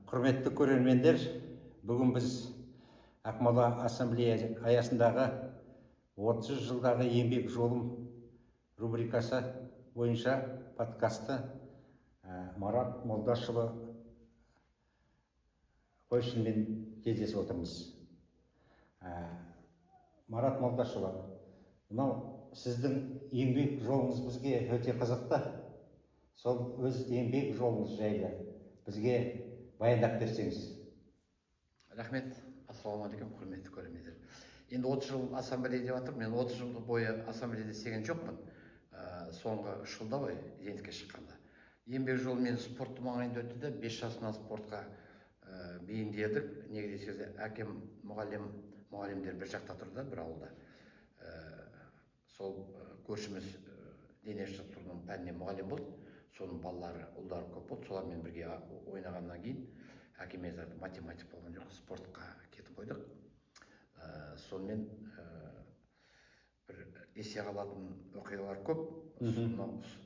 Құрметті көрермендер, бүгін біз Ақмола ассамблея аясындағы 30 жылдағы еңбек жолым рубрикасы бойынша подкасты Марат Молдашұлы Қойшынмен кездесіп отырмыз. Марат Молдашұлы, мынау сіздің еңбек жолыңыз бізге өте қызықты. Сол өз еңбек жолыңыз жайлы бізге баяндап берсеңіз. Рахмет. Ассалаумағалейкум, құрметті көрермендер. Енді 30 жыл ассамблея деп жатыр. Мен 30 жыл бойы ассамблеяда істеген жоқпын. Соңғы 3 жылда ғой зейнетке шыққанда. Еңбек жолы мен спортты маңайында өтті де 5 жасымнан спортқа бейімдедік. Неге десеңіз, әкем мұғалімдер бір жақта тұрды, бір ауылда. Сол көршіміз дене шынықтырудың пәнінен мұғалім болды. Соның балалары, ұлдары көп болды. Солармен бірге ойнағаннан кейін әкеме айтады, математик болған жоқ, спортқа кетіп қойдық. Сонымен бір есе қалатын оқиғалар көп.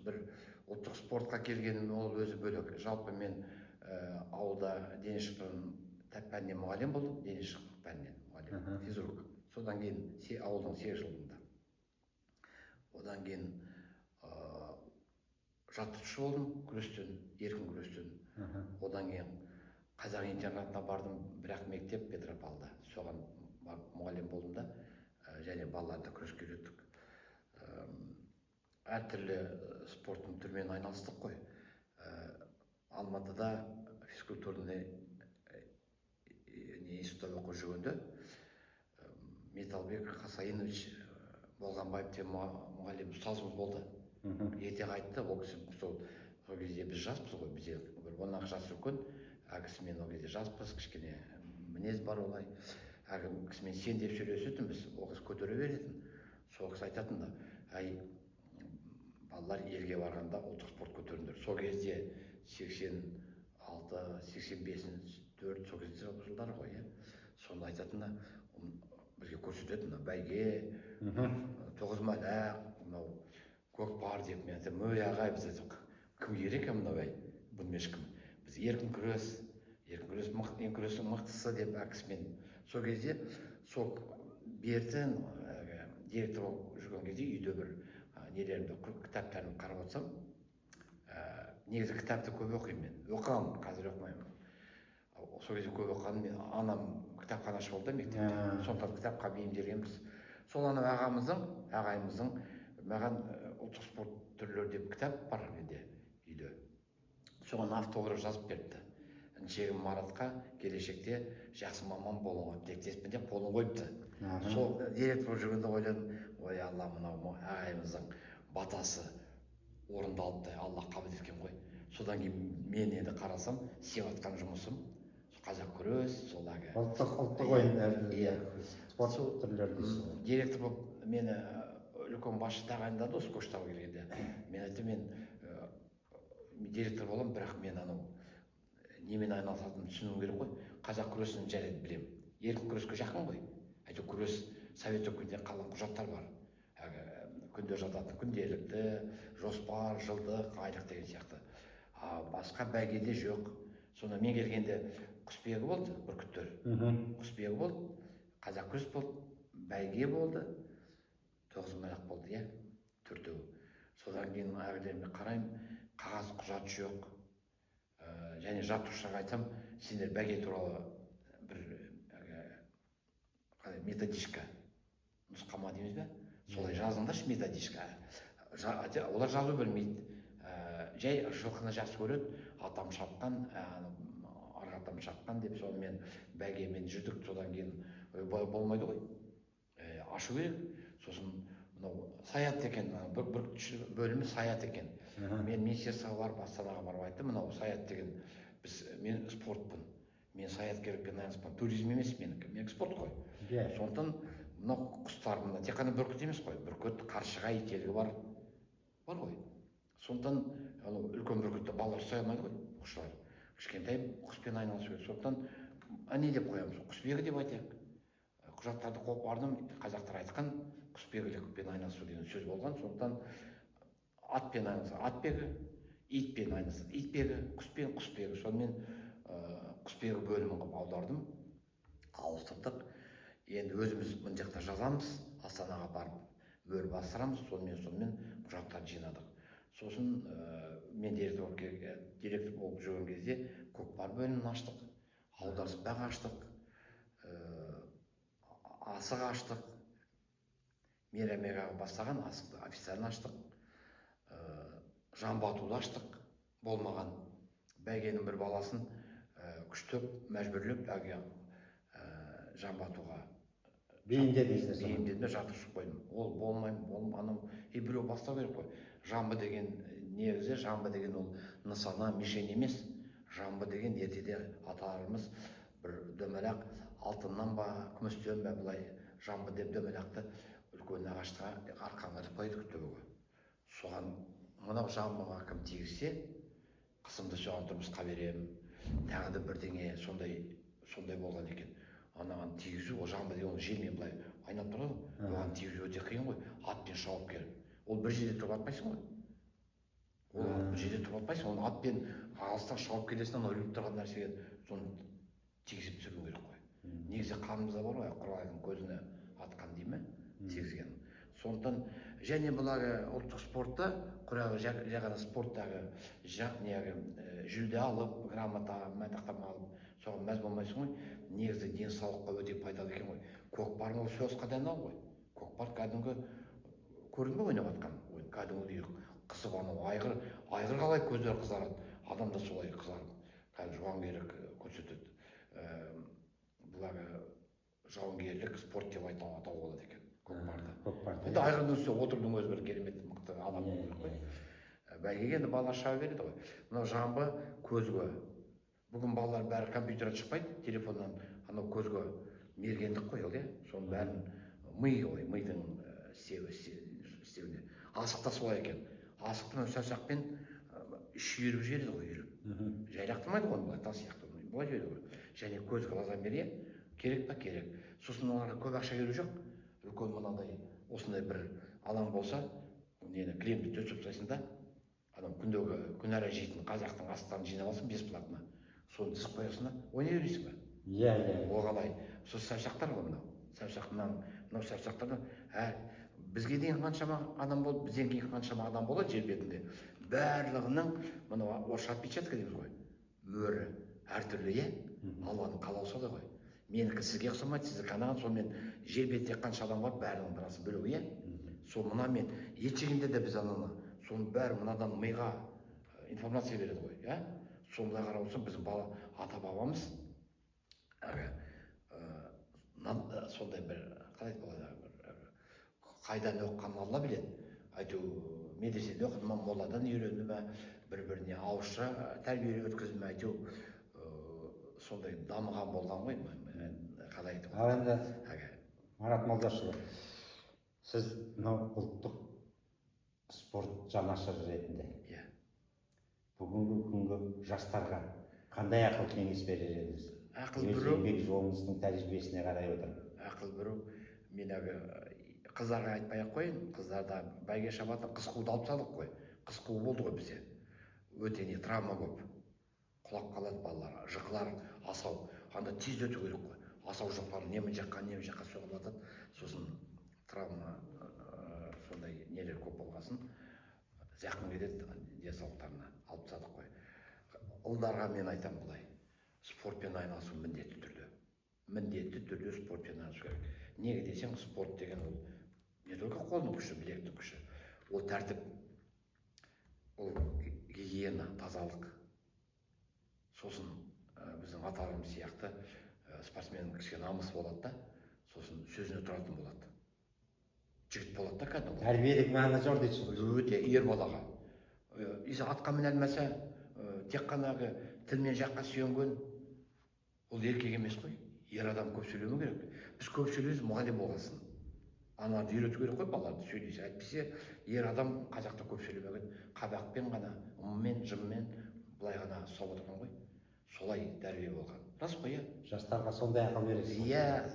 Бір ұлттық спортқа келгенім ол өзі бөлек. Жалпы мен ауылда дене шынықтырудың пәнінен мұғалім болдым, дене шынықтыру пәнінен мұғалім, физрук. Содан кейін ауылдың 8 жылында. Одан кейін жаттықтырушы болдым, күрестен, еркін күрестен. Одан кейін қазақ интернатына бардым, бірақ мектеп Петропавлда. Соған мұғалім болдым да, және балаларды күреске үйреттік. Әртүрлі спорттың түрімен айналыстық қой. Алматыда физкультурный институтта оқып жүргенде Металбек Хасайнович Болғанбаев деген мұғалім ұстазымыз болды. Ерте қайтты, ол кісі сол кезде біз жаспыз ғой, бізде бір 10 жас үлкен, кісімен ол кезде жаспыз, кішкене мінез бар олай. Кісімен сен деп сөйлесетінбіз, ол кісі көтере беретін. Сол кісі айтатын да, әй, балалар елге барғанда ұлттық спорт көтеріңдер. Сол кезде 86, 85, 4, сол кезде жылдары ғой, соны айтатын да, бізге көрсететін, бәйге, тоғызмалақ, көкпар деп, мен айтам, өй ағай, біз айтам, кім керек мынау әй, бұның ешкім. Біз еркін күрестің мықтысы деп әкісімен. Сол кезде, сол бертін директор болып жүрген кезде үйде бір нелерімді, кітаптарын қарап отырсам, негізі кітапты көп оқимын мен. Оқығанмын, қазір оқымаймын. Сол кезде көп оқығанмын, мен анам кітапханашы болды мектепте. Сондықтан кітапқа бейімделгенбіз. Сол анау ағайымыздың маған ұлттық спорт түрлері деп кітап бар менде үйде. Соған автограф жазып беріпті. Інішегім Маратқа келешекте жақсы маман болуға тілектеспін деп қолын қойыпты. Сол директор жүргенде ойладым, ой алла, мынау ағайымыздың батасы орындалыпты, алла қабыл еткен ғой. Содан кейін мен енді қарасам, істеп жатқан жұмысым қазақ күрес, сол ұлттық ойындар, спорт түрлері дейсіз. Директор болып мені үлкен басшы тағайындады осы Көкшетауға келгенде. Мен айттым, мен директор боламын, бірақ мен анау немен айналысатынымды түсінуім керек қой. Қазақ күресін жарайды білемін. Еркін күреске жақын ғой. Әйтеуір күрес совет өкіметінен қалған құжаттар бар. Күнде жататын күнделікті, жоспар, жылдық, айлық деген сияқты. Басқа бәйгеде жоқ. Сонда мен келгенде құсбегі болды, бүркіттер. Құсбегі болды, қазақ күрес болды, бәйге болды, тоғызмалақ болды, төртеу. Содан кейін ағайларыма қараймын, қағаз құжат жоқ. Және жаттықтырушыға айтсам, сендер бәйге туралы бір методичка, нұсқама дейміз бе? Солай жазыңдаршы методичка. Олар жазу білмейді. Жай жылқыны жақсы көреді, атам шапқан, арғы атам шапқан деп сонымен бәйгемен жүрдік. Содан кейін болмайды ғой, ашу керек. Сосын саят екен, бір бөлімі саят екен. Мен министерствоға барып, Астанаға барып айттым, мынау саят деген, мен спортпын, мен саяткерлікпен айналыспын, туризм емес менікі спорт қой. Сондықтан мынау құстар, тек қана бүркіт емес қой, бүркіт, қаршыға, ителгі бар ғой. Сондықтан үлкен бүркітті балалар ұстай алмайды ғой, құшылар. Кішкентай құспен айналысу керек. Сондықтан не деп қоямыз, құсбегі деп айтайық. Құжаттарды қойып бардым, қазақтар айтқан құсбегілікпен айналысу деген сөз болған. Сондықтан атпен айналысу, атбегі, итпен айналысады, итбегі, құспен, құсбегі. Сонымен құс құсбегі бөлімін қылып аудардым, ауыстырдық. Енді өзіміз мына жақта жазамыз, Астанаға барып мөр бастырамыз, сонымен құжаттарды жинадық. Сосын мен директор болып жүрген кезде көкпар бөлімін аштық, аударыспақ аштық, асық аштық, мейрамбек бастаған асықты официально аштық, жамбы аштық, болмаған бәйгенің бір баласын күштеп, мәжбүрлеп жамбы атуға бейімдедім, жатыршып қойдым. Ол болмаймын, анау біреу бастау керек қой. Жамбы деген негізі, жамбы деген ол нысана, мишень емес. Жамбы деген ертеде аталарымыз бір дөмелақ алтыннан ба, күмістен бе былай жамбы деп дөмелақты үлкен ағашқа арқанға іліп қойдық төбеге. Соған мынау жамбыға кім тигізсе, қысымды соған тұрмысқа беремін. Тағы да бірдеңе сондай болған екен. Анаған тигізу, ол жамбы деген желмен былай айнап тұрады. Оған тигізу өте қиын ғой. Атпен шауып келіп. Ол бір жерде тұрып атпайсың ғой. Ол бір жерде тұрып атпайсың, оны атпен алыстан шауып келесің, анау іліп тұрған нәрсеге соны тигізіп түсіру керек қой. Негізі қанымызда бар ғой, құралайдың көзіне атқан дей ме, тигізген. Сондықтан және бұлар ұлттық спортта, құрағы жағана спорттағы жүлде алып, грамота, мадақтама алып, соған мәз болмайсың ғой. Негізі денсаулыққа өте пайдалы екен ғой. Көкпардың ол сөз қадамнан ғой. Көкпар кәдімгі көрдің бе ойнап жатқан? Кәдімгі қызып анау айғыр қалай көздері қызарады, адам да солай қызарып, кәдімгі жауынгерлік көрсетеді. Бұлар жауынгерлік спорт деп атауға болады екен көкпарды. Енді айғырдың үстіне отырудың өзі бір керемет мықты адам болу керек қой. Бәйгеге енді балалар шыға береді ғой. Мынау жамбы көзге. Бүгін балалар бәрі компьютерден шықпайды, телефоннан анау көзге мергендік қой ол, соның бәрін мидың істеуіне. Асық та солай екен. Асықтың саусақпен шүйіріп жібереді ғой, үйіріп. Жайлақтырмайды ғой, былай тас сияқты былай жібереді ғой. Және көзге лазомерия керек па? Керек. Сосын оларға көп ақша керек жоқ. Үлкен мынандай осындай бір алаң болса, кілемді төсеп тастайсың да, адам күнара жейтін қазақтың астарын жинап алсын бесплатно. Соны тізіп қоясың да, ойнай бересің ба? Иә. Ол қалай? Сол саусақтар ғой мынау. Мынау саусақтардан бізге дейін қаншама адам болды, бізден кейін қаншама адам болады жер бетінде. Барлығының мынау орысша отпечатка дейміз ғой. Мөрі әртүрлі, Алланың қалауы солай ғой. Менікі сізге ұқсамайды, сізді анаған, сонымен жер бетінде қанша адам бар, бәрінің бірасы бөлу, сол мына мен ет жегенде де біз ананы, соның бәрі мынадан миға информация береді ғой, сондай қарап отырсаң біздің ата бабамыз сондай бір қалай болады, қайдан оқығанын Алла біледі. Әйтеу медреседе оқыды ма, молладан үйренді ме, бір-біріне ауызша тәрбие өткізді ме, әйтеу сондай дамыған болған ғой, қалай айтып. Ал енді Марат Молдашұлы, сіз мынау ұлттық спорт жанашыры ретінде бүгінгі күнгі жастарға қандай ақыл кеңес берер едіңіз? Ақыл беру, еңбек жолыңыздың тәжірибесіне қарай отырып. Ақыл беру, мен қыздарға айтпай-ақ қойын, қыздарда бәйге шабатын қыз қуды алып салдық қой. Қыз қуы болды ғой бізде. Өте травма көп. Құлап қалады балалар, жықылар, асау. Анда тез өту керек қой. Асау жықлар немен жаққа соғып жатады. Сосын травма сондай нелер көп болғасын, зақым кетеді денсаулықтарына. Алып тастадық қой. Ұлдарға мен айтам былай, спортпен айналысу міндетті түрде спортпен айналысу керек. Неге десең, спорт деген ол не только қолдың күші, білектің күші. Ол тәртіп, ол гигиена, тазалық. Сосын біздің аталарымыз сияқты спортсменнің кішкене намысы болады да, сосын сөзіне тұратын болады. Жігіт болады да кәдімгі. Тәрбиелік мәні зор дейсіз ғой. Өте ер балаға. Атқа міне алмаса, тек қана тілмен жаққа сүйенген, ол еркек емес қой. Ер адам көп сөйлеу керек. Біз көп сөйлейміз, мұғалім болғасын. Анарды үйрету керек қой, балаларды сөйлесе. Әйтпесе, ер адам қазақта көп сөйлемеген, қабақпен ғана, ұммен, жыммен, былай ғана ұстап отырған ғой. Солай тәрбие болған. Рас қой, Жастарға сондай ақыл бересіз.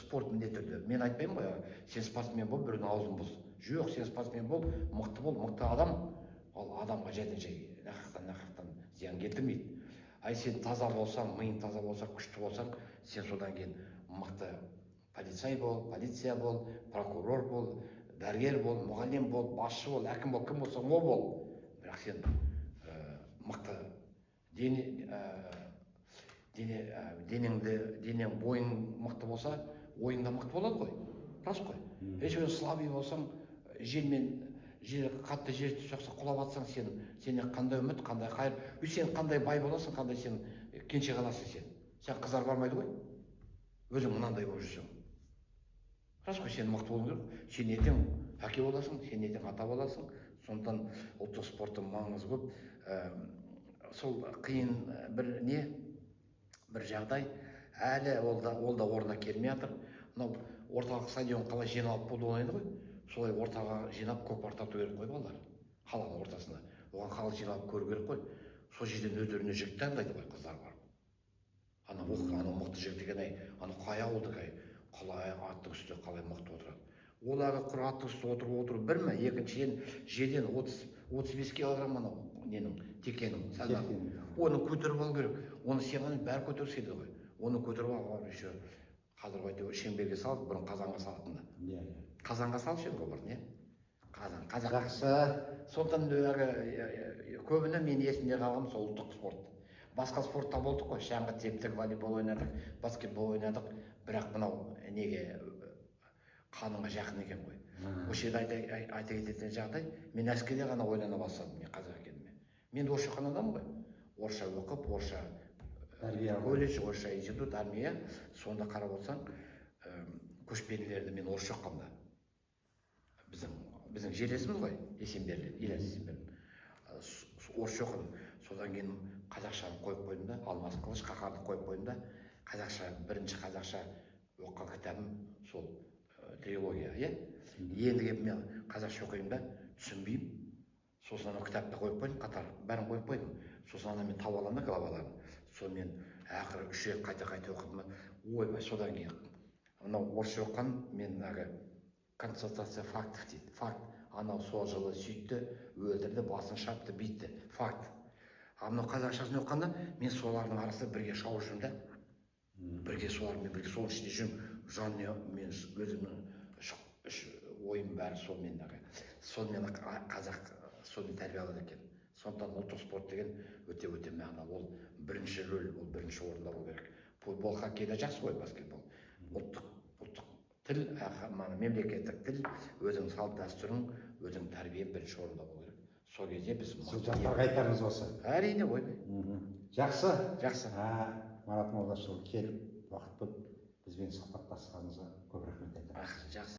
Спорт міндетті түрде. Мен айтпаймын ғой, сен спортсмен бол, біреудің аузын бұз. Жоқ, сен спортсмен бол, мықты адам. Ол адамға жәден нақақтан зиян келтірмейді. Ай сен таза болсаң, миың таза болса, күшті болсаң, сен содан кейін мықты полицай бол, полиция бол, прокурор бол, дәрігер бол, мұғалім бол, басшы бол, әкім бол, кім болсаң о бол. Бірақ сен мықты денең бойың мықты болса, ойың да мықты болады ғой. Рас қой. Если слабый болсаң, жер қатты жер соқса құлап жатсаң, сен қандай үміт, қандай қайыр, сен қандай бай боласың, қандай сен кенше қаласың сен. Сен қыздар бармайды ғой. Өзің мынандай болып жүрсең. Рас қой, сен мықты болуың керек. Сен ертең әке боласың, сен ертең ата боласың. Сондықтан ұлттық спорттың маңызы көп. Сол қиын бір жағдай әлі ол да орнына келмей жатыр. Мынау орталық стадион қалай жиналып болды ойнайды ғой. Солай ортаға жинап көкпар тарту керек қой балалар. Қаланың ортасында. Оған халық жиналып көру керек қой. Сол жерден өздеріне жігіт таңдайды ғой қыздар барып. Анау мықты жігіт екен ай, анау қай ауылдық ай, қалай аттың үстінде қалай мықты отырады. Ол ағы құр аттың үстінде отыру бір ме? Екіншіден жерден 30-35 килограмм анау ненің текенің салмағы. Оны көтеріп алу керек. Оны сен бәрі көтерсейді ғой. Оны көтеріп алу еще қазір әйтеуір шеңберге салып, бұрын қазанға салатын да. Қазанға салып еді ғой бұрын, қазақ. Жақсы. Сондықтан көбіне мен есімде қалғаным сол ұлттық спорт. Басқа спортта болдық қой, шаңғы тептік, волейбол ойнадық, баскетбол ойнадық, бірақ мынау неге қаныңға жақын екен ғой. Осы жерде айта кететін жағдай, мен әскерде ғана ойлана бастадым, мен қазақ екеніме. Мен орысша оқыған адаммын ғой. Орысша оқып, орысша колледж, орысша институт, армия. Сонда қарап отырсаң, көшпенділерді мен орысша оқығанда. Біздің жерлесіміз ғой, Есенберлер, Ильяс Есенберлер. Орысша оқыдым. Содан кейін қазақшаны қойып қойдым да, Алмас Қылыш Қаһарды қойып қойдым да, бірінші қазақша оқыған кітабым сол трилогия, енді келіп мен қазақша оқимын да, түсінбеймін. Сосын анау кітапты қойып қойдым, қатар бәрін қойып қойдым. Сосын ана мен тауып аламын да главаларын. Сонымен ақыры 3 рет қайта оқыдым. Ойбай, содан кейін мынау орысша оқыған мен констатация фактов дейді. Факт. Анау сол жылы сөйтті, өлтірді, басын шапты, битті. Факт. Мынау қазақшасын оқығанда мен солардың арасында бірге шауып жүрмін да. Бірге солармен бірге соның ішінде жүрмін. Жанұя мен өзімнің ойым бәрі сонымен қазақ сонымен тәрбие алады екен. Сондықтан ұлттық спорт деген өте мағына. Ол бірінші рөл, ол бірінші орында болу керек. Футбол, хоккейда жақсы ғой, баскетбол. Ұлттық тіл, мемлекеттік тіл, өзің салт дәстүрің, өзің тәрбиең бірінші орында болу керек. Сол кезде біз жастарға айтарыңыз осы. Әрине ғой. Жақсы. Марат Молдашұлы келіп, уақыт бөліп бізбен сұхбаттасқаныңызға көп рахмет айтамын. Жақсы.